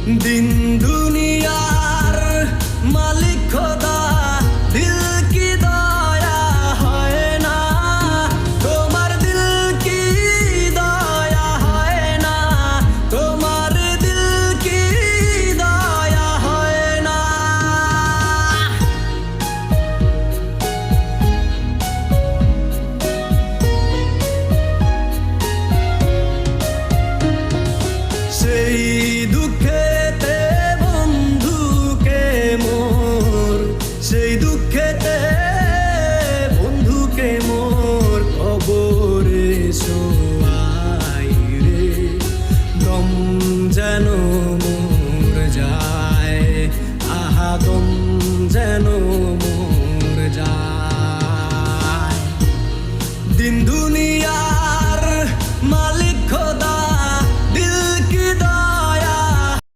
দিন দুনিয়ার মালিক খোদা, দিল কি দয়া হয় না? তোমার দিল কি দয়া হয় না? তোমার দিল কি দয়া হয় না? সেই দুঃখেতে বন্ধুকে মোর, সেই দুঃখেতে বন্ধুকে মোর কবরে শোয়াই রে। দম যেন মোর যায়, আহা দম যেন মোর যায়। দিন দুনিয়া